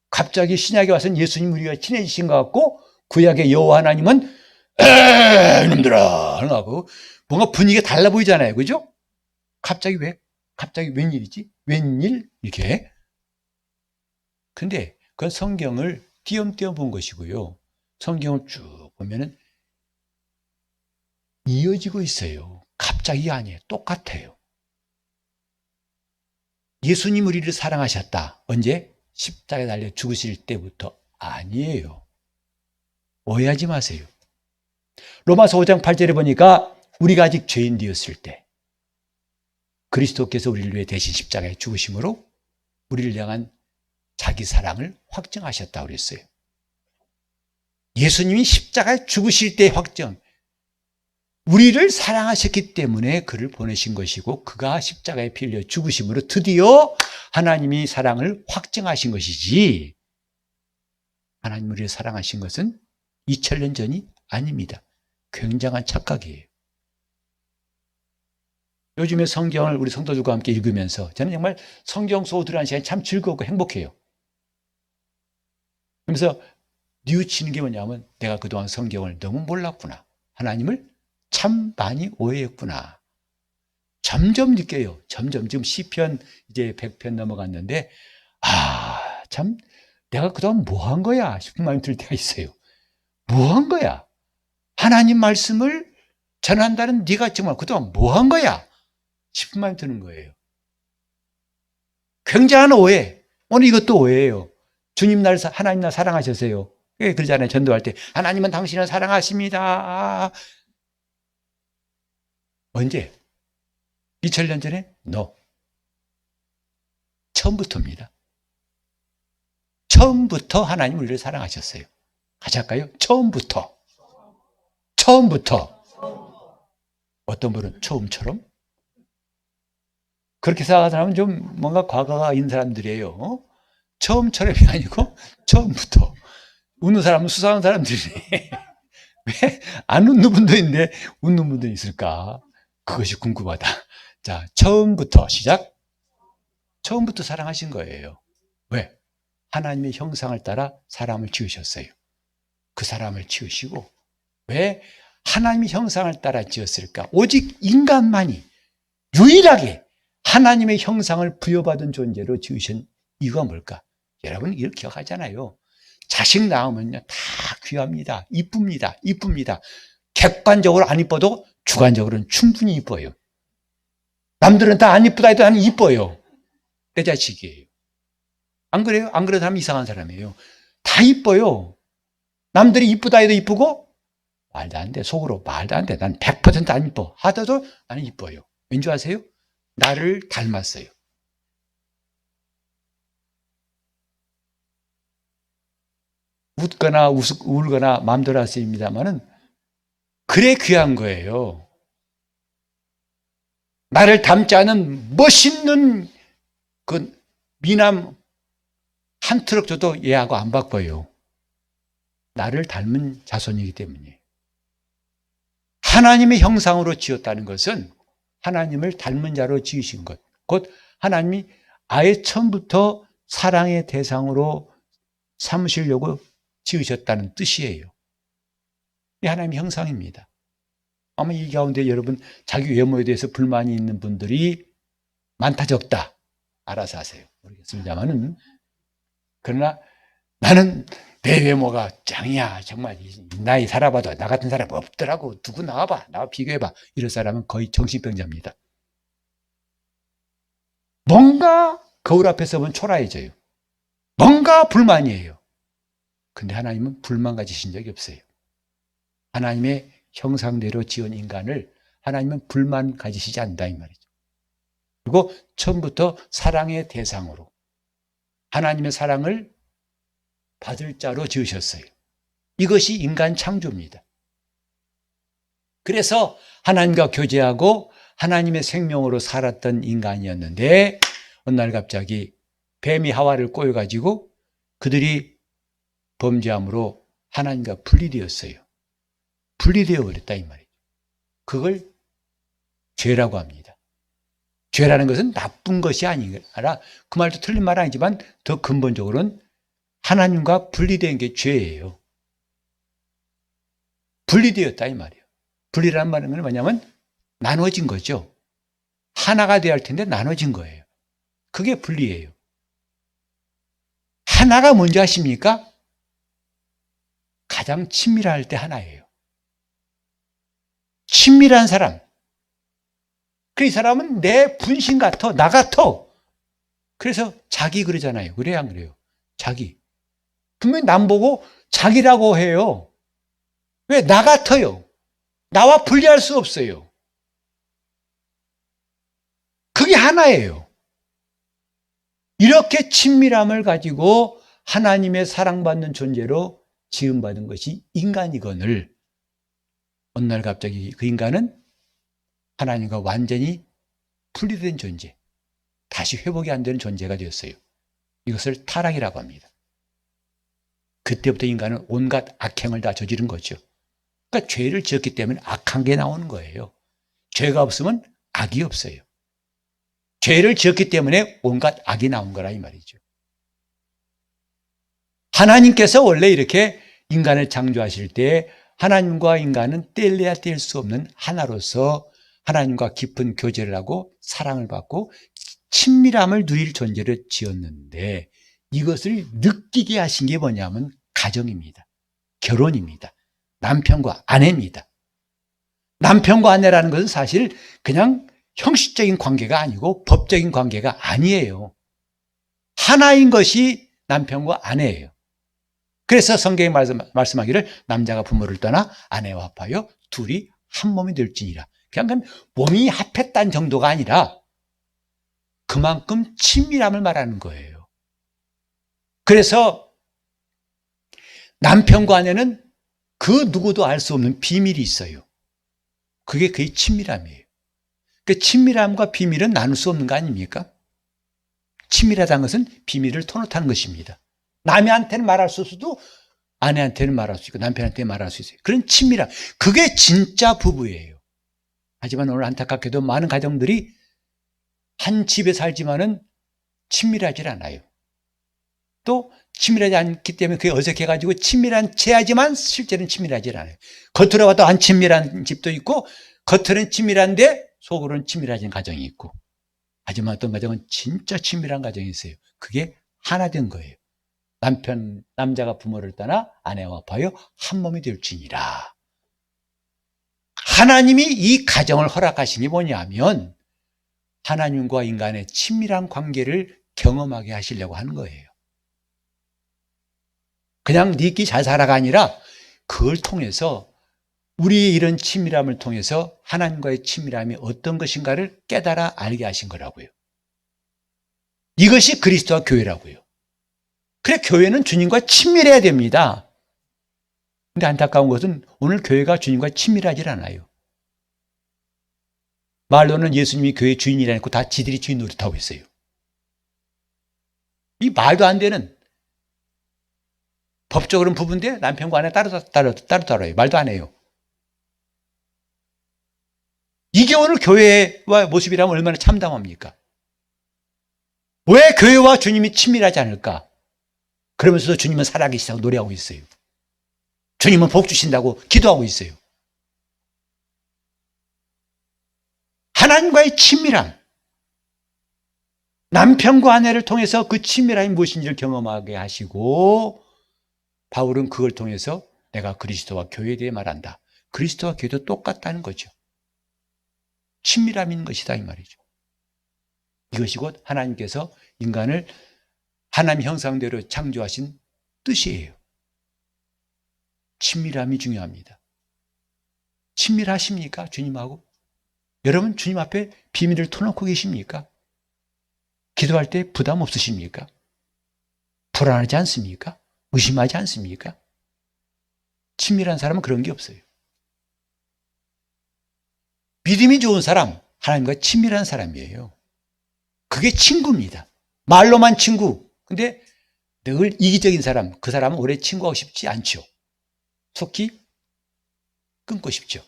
갑자기 신약에 와서는 예수님 우리가 친해지신 것 같고 구약의 여호와 하나님은 이놈들아 하고 뭔가 분위기가 달라 보이잖아요. 그죠? 갑자기 웬일이지? 웬일? 이렇게. 근데 그건 성경을 띄엄띄엄 본 것이고요. 성경을 쭉 보면은 이어지고 있어요. 갑자기 아니에요. 똑같아요. 예수님 우리를 사랑하셨다. 언제? 십자가에 달려 죽으실 때부터 아니에요. 오해하지 마세요. 로마서 5장 8절에 보니까 우리가 아직 죄인 되었을 때 그리스도께서 우리를 위해 대신 십자가에 죽으심으로 우리를 향한 자기 사랑을 확증하셨다고 그랬어요. 예수님이 십자가에 죽으실 때 확정, 우리를 사랑하셨기 때문에 그를 보내신 것이고 그가 십자가에 피 흘려 죽으심으로 드디어 하나님이 사랑을 확증하신 것이지, 하나님 우리를 사랑하신 것은 2000년 전이 아닙니다. 굉장한 착각이에요. 요즘에 성경을 우리 성도들과 함께 읽으면서 저는 정말 성경 소들하는 시간이 참 즐겁고 행복해요. 그러면서 뉘우치는 게 뭐냐면 내가 그동안 성경을 너무 몰랐구나. 하나님을 참 많이 오해했구나. 점점 느껴요. 점점 지금 시편 이제 100편 넘어갔는데 참 내가 그동안 뭐 한 거야 싶은 마음이 들 때가 있어요. 뭐 한 거야? 하나님 말씀을 전한다는 네가 정말 그동안 뭐 한 거야 싶은 마음이 드는 거예요. 굉장한 오해. 오늘 이것도 오해예요. 주님 날 하나님 날 사랑하셨어요. 그러잖아요. 전도할 때 하나님은 당신을 사랑하십니다. 언제? 2000년 전에? No. 처음부터입니다. 처음부터 하나님 우리를 사랑하셨어요. 같이 할까요? 처음부터. 어떤 분은 처음처럼? 그렇게 생각하면 좀 뭔가 과거가 있는 사람들이에요. 처음처럼이 아니고 처음부터. 웃는 사람은 수상한 사람들이네. 왜 안 웃는 분도 있는데 웃는 분도 있을까? 그것이 궁금하다. 자, 처음부터 시작. 처음부터 사랑하신 거예요. 왜? 하나님의 형상을 따라 사람을 지으셨어요. 그 사람을 지으시고 왜 하나님의 형상을 따라 지었을까? 오직 인간만이 유일하게 하나님의 형상을 부여받은 존재로 지으신 이유가 뭘까? 여러분 이걸 기억하잖아요. 자식 낳으면요 다 귀합니다. 이쁩니다. 이쁩니다. 객관적으로 안 이뻐도 주관적으로는 충분히 이뻐요. 남들은 다 안 이쁘다 해도 나는 이뻐요. 내 자식이에요. 안 그래요? 안 그래도 하면 이상한 사람이에요. 다 이뻐요. 남들이 이쁘다 해도 이쁘고 말도 안 돼. 속으로 말도 안 돼. 난 100% 안 이뻐. 하더라도 나는 이뻐요. 왠지 아세요? 나를 닮았어요. 웃거나 울거나 마음대로 하십니다만은 그래 귀한 거예요. 나를 닮지 않은 멋있는 그 미남 한 트럭 줘도 얘하고 안 바꿔요. 나를 닮은 자손이기 때문이에요. 하나님의 형상으로 지었다는 것은 하나님을 닮은 자로 지으신 것, 곧 하나님이 아예 처음부터 사랑의 대상으로 삼으시려고 지으셨다는 뜻이에요. 이 하나님의 형상입니다. 아마 이 가운데 여러분 자기 외모에 대해서 불만이 있는 분들이 많다 적다 알아서 하세요. 모르겠습니다만은 그러나 나는 내 외모가 짱이야. 정말 나이 살아봐도 나 같은 사람 없더라고. 누구 나와봐. 나와 비교해봐. 이런 사람은 거의 정신병자입니다. 뭔가 거울 앞에서 보면 초라해져요. 뭔가 불만이에요. 근데 하나님은 불만 가지신 적이 없어요. 하나님의 형상대로 지은 인간을 하나님은 불만 가지시지 않는다 이 말이죠. 그리고 처음부터 사랑의 대상으로 하나님의 사랑을 받을 자로 지으셨어요. 이것이 인간 창조입니다. 그래서 하나님과 교제하고 하나님의 생명으로 살았던 인간이었는데 어느 날 갑자기 뱀이 하와를 꼬여가지고 그들이 범죄함으로 하나님과 분리되었어요. 분리되어 버렸다 이 말이죠. 그걸 죄라고 합니다. 죄라는 것은 나쁜 것이 아니라 그 말도 틀린 말 아니지만 더 근본적으로는 하나님과 분리된 게 죄예요. 분리되었다 이 말이에요. 분리라는 말은 뭐냐면 나눠진 거죠. 하나가 되어야 할 텐데 나눠진 거예요. 그게 분리예요. 하나가 뭔지 아십니까? 가장 친밀할 때 하나예요. 친밀한 사람. 그 사람은 내 분신 같아. 나 같아. 그래서 자기 그러잖아요. 그래요 안 그래요? 자기. 분명히 남 보고 자기라고 해요. 왜? 나 같아요. 나와 분리할 수 없어요. 그게 하나예요. 이렇게 친밀함을 가지고 하나님의 사랑받는 존재로 지음받은 것이 인간이거늘 어느 날 갑자기 그 인간은 하나님과 완전히 분리된 존재, 다시 회복이 안 되는 존재가 되었어요. 이것을 타락이라고 합니다. 그때부터 인간은 온갖 악행을 다 저지른 거죠. 그러니까 죄를 지었기 때문에 악한 게 나오는 거예요. 죄가 없으면 악이 없어요. 죄를 지었기 때문에 온갖 악이 나온 거라 이 말이죠. 하나님께서 원래 이렇게 인간을 창조하실 때 하나님과 인간은 뗄래야 뗄 수 없는 하나로서 하나님과 깊은 교제를 하고 사랑을 받고 친밀함을 누릴 존재를 지었는데 이것을 느끼게 하신 게 뭐냐면 가정입니다. 결혼입니다. 남편과 아내입니다. 남편과 아내라는 것은 사실 그냥 형식적인 관계가 아니고 법적인 관계가 아니에요. 하나인 것이 남편과 아내예요. 그래서 성경이 말씀하기를 남자가 부모를 떠나 아내와 합하여 둘이 한 몸이 될지니라. 그냥 몸이 합했다는 정도가 아니라 그만큼 친밀함을 말하는 거예요. 그래서 남편과 아내는 그 누구도 알 수 없는 비밀이 있어요. 그게 그의 친밀함이에요. 그 친밀함과 비밀은 나눌 수 없는 거 아닙니까? 친밀하다는 것은 비밀을 터놓다는 것입니다. 남한테는 말할 수 없어도 아내한테는 말할 수 있고 남편한테 말할 수 있어요. 그런 친밀함. 그게 진짜 부부예요. 하지만 오늘 안타깝게도 많은 가정들이 한 집에 살지만은 친밀하지 않아요. 또 친밀하지 않기 때문에 그게 어색해가지고 친밀한 체하지만 실제는 친밀하지 않아요. 겉으로 봐도 안 친밀한 집도 있고 겉으로는 친밀한데 속으로는 친밀하지 않은 가정이 있고, 하지만 어떤 가정은 진짜 친밀한 가정이 있어요. 그게 하나 된 거예요. 남자가 부모를 떠나 아내와 봐요 한 몸이 될지니라. 하나님이 이 가정을 허락하신 게 뭐냐면 하나님과 인간의 친밀한 관계를 경험하게 하시려고 하는 거예요. 그냥 니끼 잘 살아가 아니라 그걸 통해서 우리의 이런 친밀함을 통해서 하나님과의 친밀함이 어떤 것인가를 깨달아 알게 하신 거라고요. 이것이 그리스도와 교회라고요. 그래, 교회는 주님과 친밀해야 됩니다. 근데 안타까운 것은 오늘 교회가 주님과 친밀하지 않아요. 말로는 예수님이 교회 주인이라고 다 지들이 주인 노릇하고 있어요. 이 말도 안 되는, 법적으로는 부부인데 남편과 아내 따로 따라요. 말도 안 해요. 이게 오늘 교회와 모습이라면 얼마나 참담합니까? 왜 교회와 주님이 친밀하지 않을까? 그러면서도 주님은 살아계시다고 노래하고 있어요. 주님은 복 주신다고 기도하고 있어요. 하나님과의 친밀함, 남편과 아내를 통해서 그 친밀함이 무엇인지를 경험하게 하시고, 바울은 그걸 통해서 내가 그리스도와 교회에 대해 말한다. 그리스도와 교회도 똑같다는 거죠. 친밀함인 것이다 이 말이죠. 이것이 곧 하나님께서 인간을 하나님 형상대로 창조하신 뜻이에요. 친밀함이 중요합니다. 친밀하십니까? 주님하고? 여러분 주님 앞에 비밀을 터놓고 계십니까? 기도할 때 부담 없으십니까? 불안하지 않습니까? 의심하지 않습니까? 친밀한 사람은 그런 게 없어요. 믿음이 좋은 사람, 하나님과 친밀한 사람이에요. 그게 친구입니다. 말로만 친구. 근데 늘 이기적인 사람, 그 사람은 오래 친구하고 싶지 않죠. 속히 끊고 싶죠.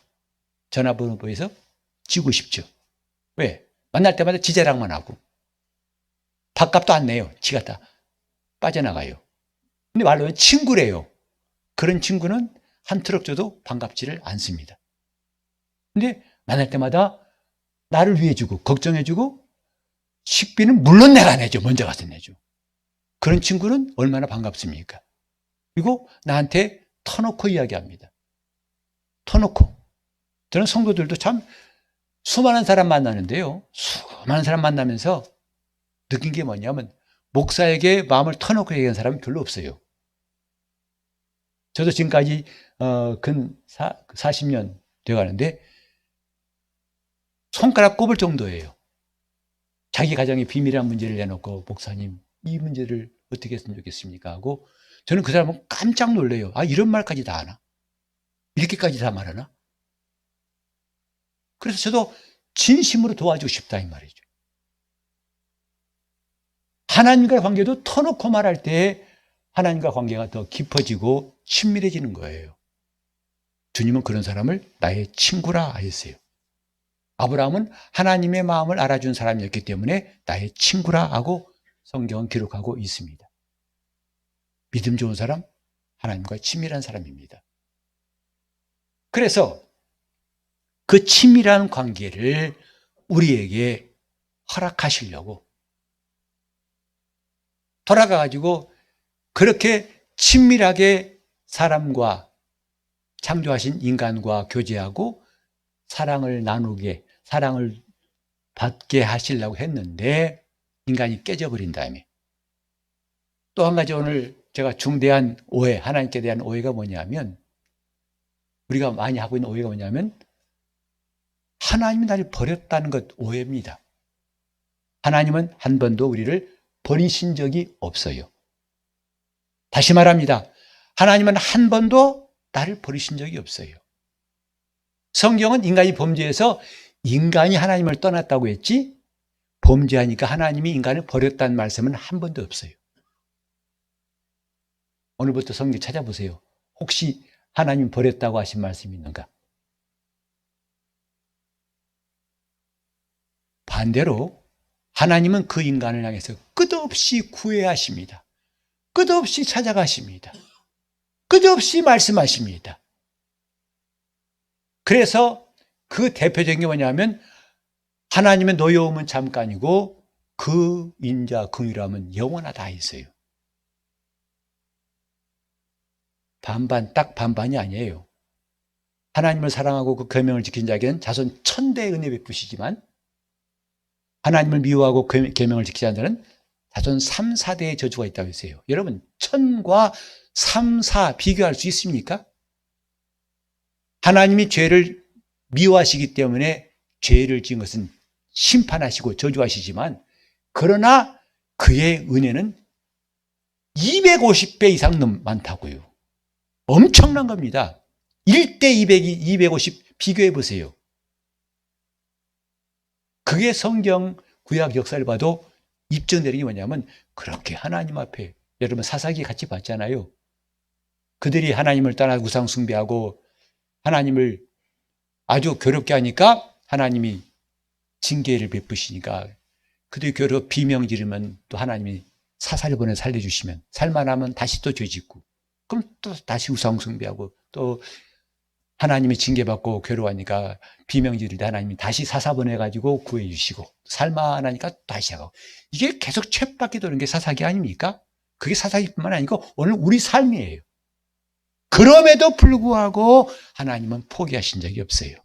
전화번호부에서 지고 싶죠. 왜? 만날 때마다 지 자랑만 하고 밥값도 안 내요. 지가 다 빠져나가요. 근데 말로는 친구래요. 그런 친구는 한 트럭 줘도 반갑지를 않습니다. 근데 만날 때마다 나를 위해 주고 걱정해 주고 식비는 물론 내가 내죠. 먼저 가서 내죠. 그런 친구는 얼마나 반갑습니까? 그리고 나한테 터놓고 이야기합니다. 터놓고. 저는 성도들도 참 수많은 사람 만나는데요. 수많은 사람 만나면서 느낀 게 뭐냐면 목사에게 마음을 터놓고 얘기한 사람이 별로 없어요. 저도 지금까지 근 40년 돼가는데 손가락 꼽을 정도예요. 자기 가정의 비밀한 문제를 내놓고 목사님 이 문제를 어떻게 했으면 좋겠습니까? 하고 저는 그 사람은 깜짝 놀래요. 아, 이런 말까지 다 하나? 이렇게까지 다 말하나? 그래서 저도 진심으로 도와주고 싶다 이 말이죠. 하나님과의 관계도 터놓고 말할 때 하나님과 관계가 더 깊어지고 친밀해지는 거예요. 주님은 그런 사람을 나의 친구라 하였어요. 아브라함은 하나님의 마음을 알아준 사람이었기 때문에 나의 친구라 하고 성경은 기록하고 있습니다. 믿음 좋은 사람, 하나님과 친밀한 사람입니다. 그래서 그 친밀한 관계를 우리에게 허락하시려고 돌아가가지고 그렇게 친밀하게 사람과 창조하신 인간과 교제하고 사랑을 나누게, 사랑을 받게 하시려고 했는데 인간이 깨져버린 다음에 또 한 가지 오늘 제가 중대한 오해, 하나님께 대한 오해가 뭐냐면 우리가 많이 하고 있는 오해가 뭐냐면 하나님이 나를 버렸다는 것 오해입니다. 하나님은 한 번도 우리를 버리신 적이 없어요. 다시 말합니다. 하나님은 한 번도 나를 버리신 적이 없어요. 성경은 인간이 범죄해서 인간이 하나님을 떠났다고 했지 범죄하니까 하나님이 인간을 버렸다는 말씀은 한 번도 없어요. 오늘부터 성경 찾아보세요. 혹시 하나님 버렸다고 하신 말씀이 있는가? 반대로 하나님은 그 인간을 향해서 끝없이 구애하십니다. 끝없이 찾아가십니다. 끝없이 말씀하십니다. 그래서 그 대표적인 게 뭐냐면 하나님의 노여움은 잠깐이고 그 인자 긍휼함은 영원하다 했어요. 반반, 딱 반반이 아니에요. 하나님을 사랑하고 그 계명을 지킨 자에게는 자손 1000대의 은혜 베푸시지만 하나님을 미워하고 계명을 지키지 않는 자는 자손 3, 4대의 저주가 있다고 했어요. 여러분 1000과 3, 4 비교할 수 있습니까? 하나님이 죄를 미워하시기 때문에 죄를 지은 것은 심판하시고 저주하시지만 그러나 그의 은혜는 250배 이상 많다고요. 엄청난 겁니다. 1대 200이 250 비교해 보세요. 그게 성경 구약 역사를 봐도 입증되는 게 뭐냐면 그렇게 하나님 앞에 여러분 사사기 같이 봤잖아요. 그들이 하나님을 떠나 우상 숭배하고 하나님을 아주 괴롭게 하니까 하나님이 징계를 베푸시니까 그들이 괴롭 비명 지르면 또 하나님이 사사를 보내 살려주시면 살만하면 다시 또 죄짓고 그럼 또 다시 우상 숭배하고 또 하나님이 징계받고 괴로워하니까 비명 지를 때 하나님이 다시 사사 보내가지고 구해주시고 살만하니까 다시 하고 이게 계속 쳇바퀴 도는 게 사사기 아닙니까? 그게 사사기뿐만 아니고 오늘 우리 삶이에요. 그럼에도 불구하고 하나님은 포기하신 적이 없어요.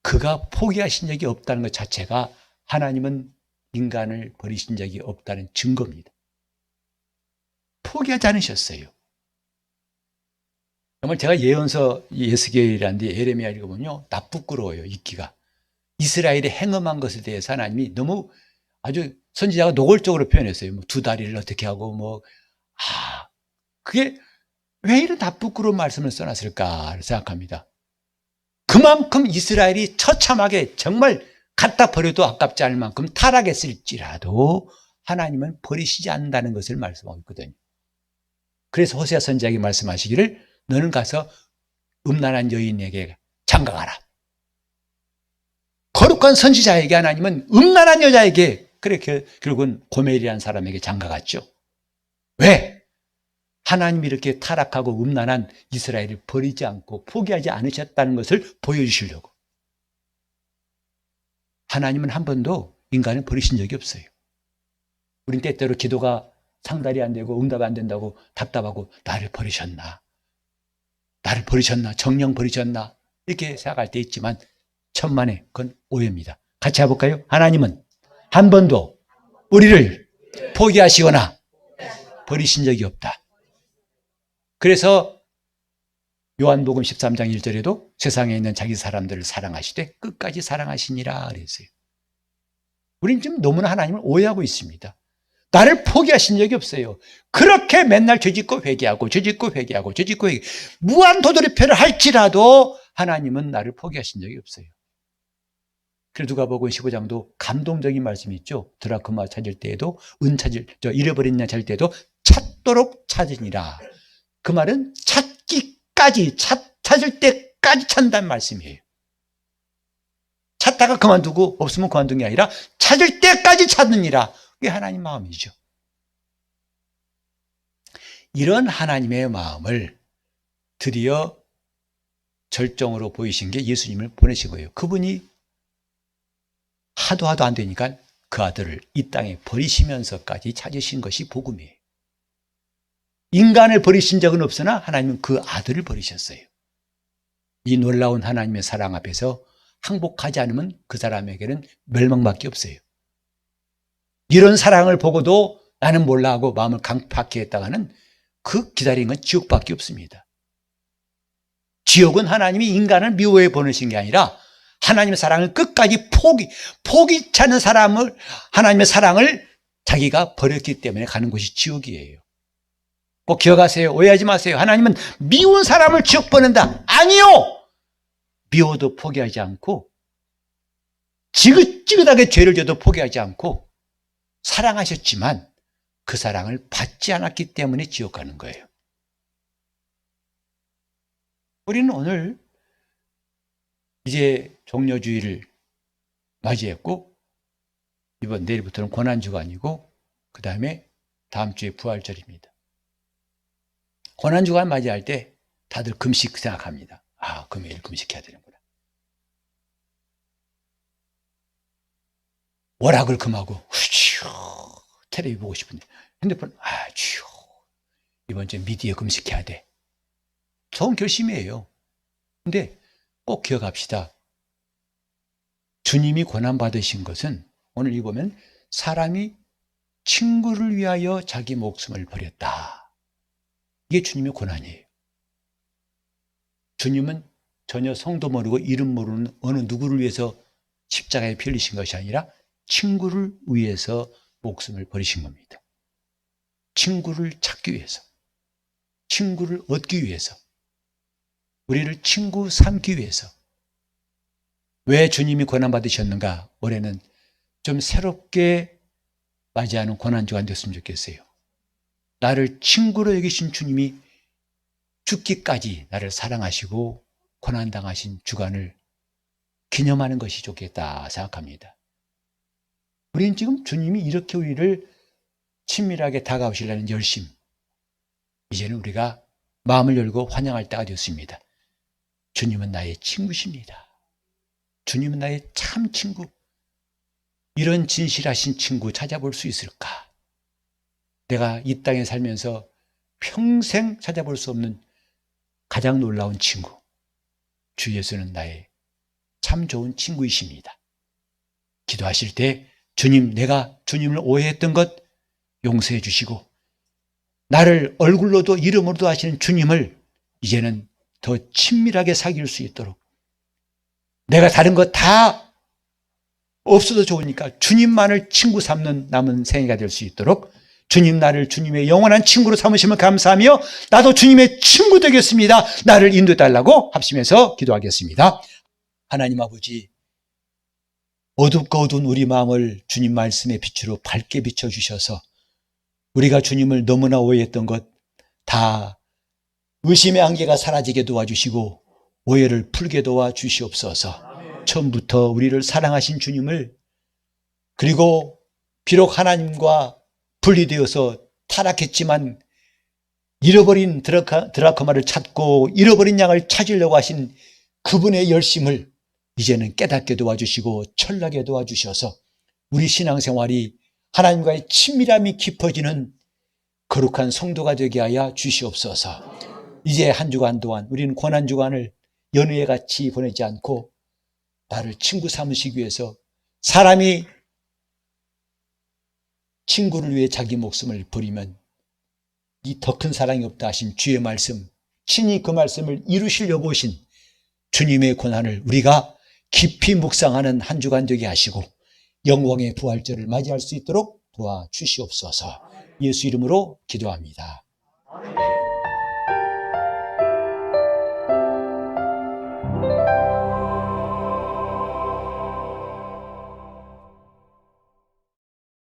그가 포기하신 적이 없다는 것 자체가 하나님은 인간을 버리신 적이 없다는 증거입니다. 포기하지 않으셨어요. 정말 제가 예언서 예스겔이라는 데 예레미야 읽어보면요. 나 부끄러워요. 읽기가. 이스라엘의 행음한 것에 대해서 하나님이 너무 아주 선지자가 노골적으로 표현했어요. 뭐 2다리를 어떻게 하고 그게 왜 이런 나 부끄러운 말씀을 써놨을까 생각합니다. 그만큼 이스라엘이 처참하게 정말 갖다 버려도 아깝지 않을 만큼 타락했을지라도 하나님은 버리시지 않는다는 것을 말씀하고 있거든요. 그래서 호세아 선지자에게 말씀하시기를 너는 가서 음란한 여인에게 장가가라. 거룩한 선지자에게 하나님은 음란한 여자에게 그렇게 결국은 고멜이라는 사람에게 장가갔죠. 왜? 하나님이 이렇게 타락하고 음란한 이스라엘을 버리지 않고 포기하지 않으셨다는 것을 보여주시려고. 하나님은 한 번도 인간을 버리신 적이 없어요. 우린 때때로 기도가 상달이 안 되고 응답이 안 된다고 답답하고 나를 버리셨나? 나를 버리셨나? 정령 버리셨나? 이렇게 생각할 때 있지만 천만에 그건 오해입니다. 같이 해볼까요? 하나님은 한 번도 우리를 포기하시거나 버리신 적이 없다. 그래서 요한복음 13장 1절에도 세상에 있는 자기 사람들을 사랑하시되 끝까지 사랑하시니라 그랬어요. 우린 지금 너무나 하나님을 오해하고 있습니다. 나를 포기하신 적이 없어요. 그렇게 맨날 죄짓고 회개하고 죄짓고 회개하고 죄짓고 회개 무한 도돌이표를 할지라도 하나님은 나를 포기하신 적이 없어요. 그래서 누가복음 15장도 감동적인 말씀이 있죠. 드라크마 찾을 때에도 잃어버린 양 찾을 때에도 찾도록 찾으니라. 그 말은 찾기까지 찾을 때까지 찾는다는 말씀이에요. 찾다가 그만두고 없으면 그만둔 게 아니라 찾을 때까지 찾느니라. 그게 하나님 마음이죠. 이런 하나님의 마음을 드디어 절정으로 보이신 게 예수님을 보내신 거예요. 그분이 하도 안 되니까 그 아들을 이 땅에 버리시면서까지 찾으신 것이 복음이에요. 인간을 버리신 적은 없으나 하나님은 그 아들을 버리셨어요. 이 놀라운 하나님의 사랑 앞에서 항복하지 않으면 그 사람에게는 멸망밖에 없어요. 이런 사랑을 보고도 나는 몰라 하고 마음을 강팍히 했다가는 그 기다린 건 지옥밖에 없습니다. 지옥은 하나님이 인간을 미워해 보내신 게 아니라 하나님의 사랑을 끝까지 포기치 않는 사람을 하나님의 사랑을 자기가 버렸기 때문에 가는 곳이 지옥이에요. 꼭 기억하세요. 오해하지 마세요. 하나님은 미운 사람을 지옥 보낸다. 아니요. 미워도 포기하지 않고 지긋지긋하게 죄를 져도 포기하지 않고 사랑하셨지만 그 사랑을 받지 않았기 때문에 지옥 가는 거예요. 우리는 오늘 이제 종려주의를 맞이했고 이번 내일부터는 고난주가 아니고 그 다음에 다음 주에 부활절입니다. 고난주간 맞이할 때 다들 금식 생각합니다. 아, 금요일 금식해야 되는구나. 월학을 금하고 휴 텔레비 보고 싶은데 핸드폰 휴 이번 주에 미디어 금식해야 돼. 좋은 결심이에요. 근데 꼭 기억합시다. 주님이 고난받으신 것은 오늘 읽으면 사람이 친구를 위하여 자기 목숨을 버렸다. 이게 주님의 고난이에요. 주님은 전혀 성도 모르고 이름 모르는 어느 누구를 위해서 십자가에 피 흘리신 것이 아니라 친구를 위해서 목숨을 버리신 겁니다. 친구를 찾기 위해서, 친구를 얻기 위해서, 우리를 친구 삼기 위해서. 왜 주님이 고난받으셨는가? 올해는 좀 새롭게 맞이하는 고난주간 됐으면 좋겠어요. 나를 친구로 여기신 주님이 죽기까지 나를 사랑하시고 고난당하신 주간을 기념하는 것이 좋겠다 생각합니다. 우리는 지금 주님이 이렇게 우리를 친밀하게 다가오시려는 열심, 이제는 우리가 마음을 열고 환영할 때가 되었습니다. 주님은 나의 친구십니다. 주님은 나의 참 친구. 이런 진실하신 친구 찾아볼 수 있을까? 내가 이 땅에 살면서 평생 찾아볼 수 없는 가장 놀라운 친구. 주 예수는 나의 참 좋은 친구이십니다. 기도하실 때 주님, 내가 주님을 오해했던 것 용서해 주시고 나를 얼굴로도 이름으로도 하시는 주님을 이제는 더 친밀하게 사귈 수 있도록 내가 다른 거 다 없어도 좋으니까 주님만을 친구 삼는 남은 생애가 될 수 있도록 주님 나를 주님의 영원한 친구로 삼으시면 감사하며 나도 주님의 친구 되겠습니다. 나를 인도해 달라고 합심해서 기도하겠습니다. 하나님 아버지, 어둡고 어두운 우리 마음을 주님 말씀의 빛으로 밝게 비춰주셔서 우리가 주님을 너무나 오해했던 것 다 의심의 안개가 사라지게 도와주시고 오해를 풀게 도와주시옵소서. 처음부터 우리를 사랑하신 주님을, 그리고 비록 하나님과 분리되어서 타락했지만 잃어버린 드라크마를 찾고 잃어버린 양을 찾으려고 하신 그분의 열심을 이제는 깨닫게 도와주시고 철나게 도와주셔서 우리 신앙생활이 하나님과의 친밀함이 깊어지는 거룩한 성도가 되게 하여 주시옵소서. 이제 한 주간 동안 우리는 고난주간을 연휴에 같이 보내지 않고 나를 친구 삼으시기 위해서, 사람이 친구를 위해 자기 목숨을 버리면 이 더 큰 사랑이 없다 하신 주의 말씀, 친히 그 말씀을 이루시려고 오신 주님의 고난을 우리가 깊이 묵상하는 한 주간 되게 하시고 영광의 부활절을 맞이할 수 있도록 도와주시옵소서. 예수 이름으로 기도합니다.